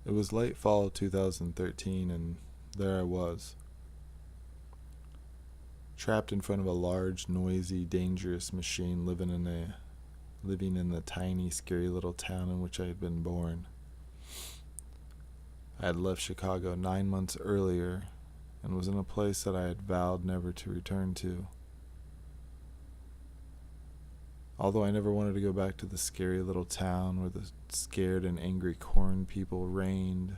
It was late fall 2013, and there I was, trapped in front of a large, noisy, dangerous machine living in the tiny, scary little town in which I had been born. I had left Chicago 9 months earlier and was in a place that I had vowed never to return to. Although I never wanted to go back to the scary little town where the scared and angry corn people reigned,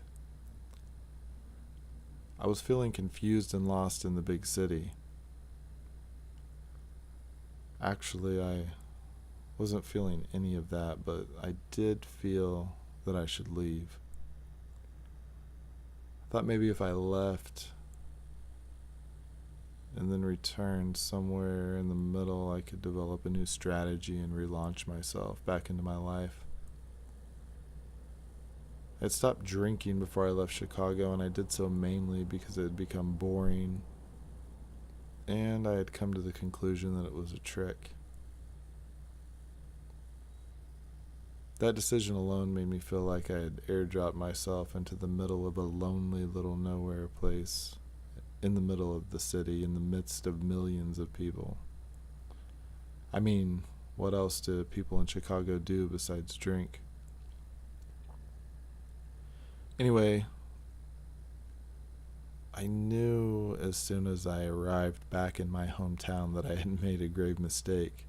I was feeling confused and lost in the big city. Actually, I wasn't feeling any of that, but I did feel that I should leave. I thought maybe if I left and then returned somewhere in the middle, I could develop a new strategy and relaunch myself back into my life. I had stopped drinking before I left Chicago, and I did so mainly because it had become boring, and I had come to the conclusion that it was a trick. That decision alone made me feel like I had airdropped myself into the middle of a lonely little nowhere place, in the middle of the city, in the midst of millions of people. I mean, what else do people in Chicago do besides drink? Anyway, I knew as soon as I arrived back in my hometown that I had made a grave mistake.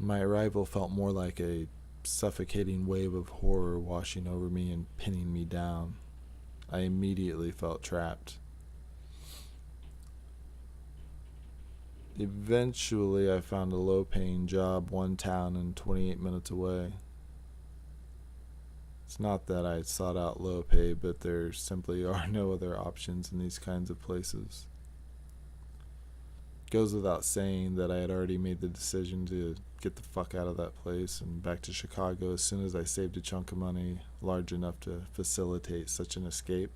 My arrival felt more like a suffocating wave of horror washing over me and pinning me down. I immediately felt trapped. Eventually, I found a low paying job one town and 28 minutes away. It's not that I sought out low pay, but there simply are no other options in these kinds of places. It goes without saying that I had already made the decision to get the fuck out of that place and back to Chicago as soon as I saved a chunk of money large enough to facilitate such an escape.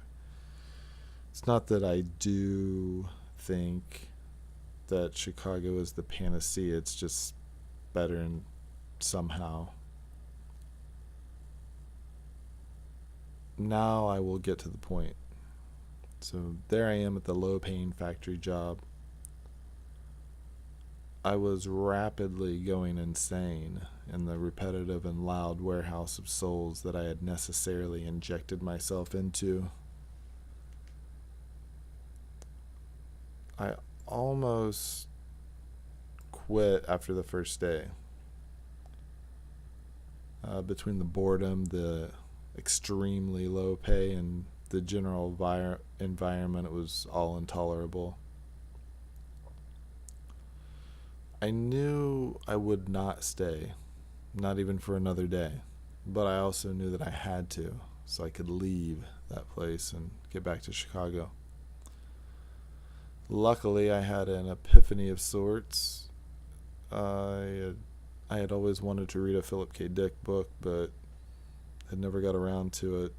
It's not that I do think that Chicago is the panacea, it's just better somehow. Now I will get to the point. So there I am at the low paying factory job. I was rapidly going insane in the repetitive and loud warehouse of souls that I had necessarily injected myself into. I almost quit after the first day. Between the boredom, the extremely low pay, and the general environment, it was all intolerable. I knew I would not stay, not even for another day, but I also knew that I had to, so I could leave that place and get back to Chicago. Luckily, I had an epiphany of sorts. I had always wanted to read a Philip K. Dick book, but had never got around to it.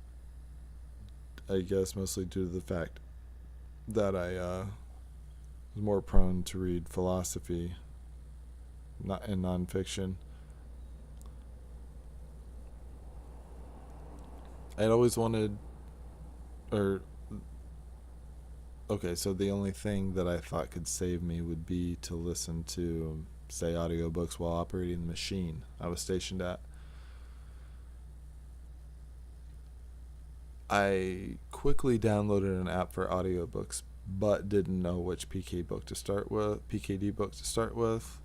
I guess mostly due to the fact that I was more prone to read philosophy and nonfiction. I'd always wanted, or okay, so the only thing that I thought could save me would be to listen to, say, audiobooks while operating the machine I was stationed at. I quickly downloaded an app for audiobooks, but didn't know which PKD book to start with.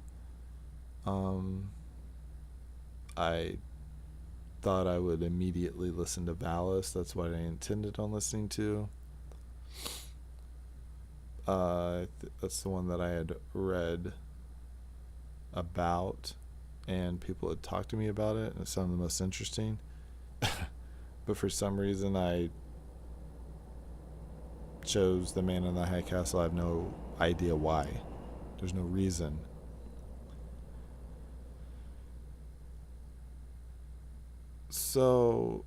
I thought I would immediately listen to Valis. That's what I intended on listening to. That's the one that I had read about, and people had talked to me about it, and it sounded the most interesting. But for some reason, I chose The Man in the High Castle. I have no idea why. There's no reason. So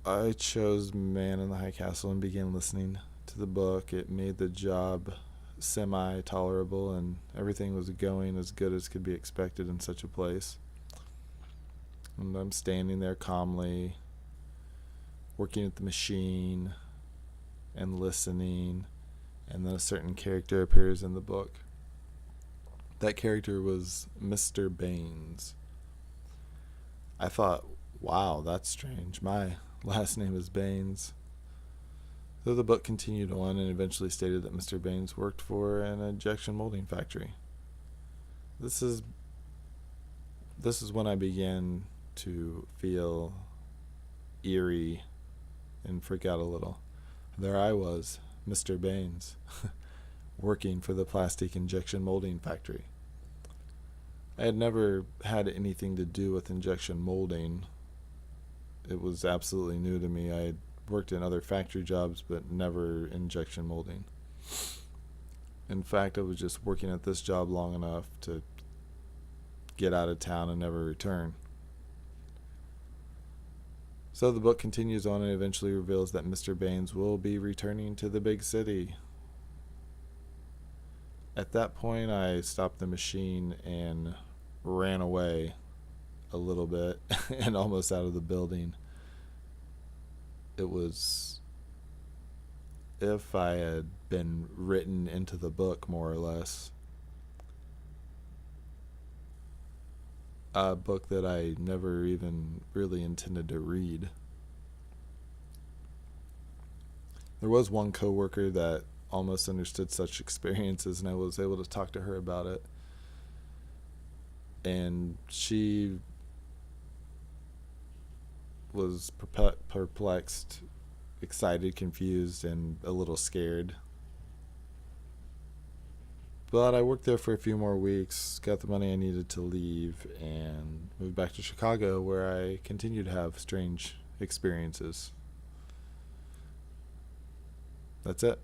I chose Man in the High Castle and began listening to the book. It made the job semi-tolerable, and everything was going as good as could be expected in such a place. And I'm standing there calmly, working at the machine and listening, and then a certain character appears in the book. That character was Mr. Baines. I thought, wow, that's strange. My last name is Baines. So the book continued on and eventually stated that Mr. Baines worked for an injection molding factory. This is when I began to feel eerie and freak out a little. There I was, Mr. Baines, working for the plastic injection molding factory. I had never had anything to do with injection molding. It was absolutely new to me. I had worked in other factory jobs, but never injection molding. In fact, I was just working at this job long enough to get out of town and never return. So the book continues on and eventually reveals that Mr. Baines will be returning to the big city. At that point, I stopped the machine and ran away a little bit and almost out of the building. It was if I had been written into the book, more or less. A book that I never even really intended to read. There was one coworker that almost understood such experiences, and I was able to talk to her about it. And she was perplexed, excited, confused, and a little scared. But I worked there for a few more weeks, got the money I needed to leave, and moved back to Chicago, where I continued to have strange experiences. That's it.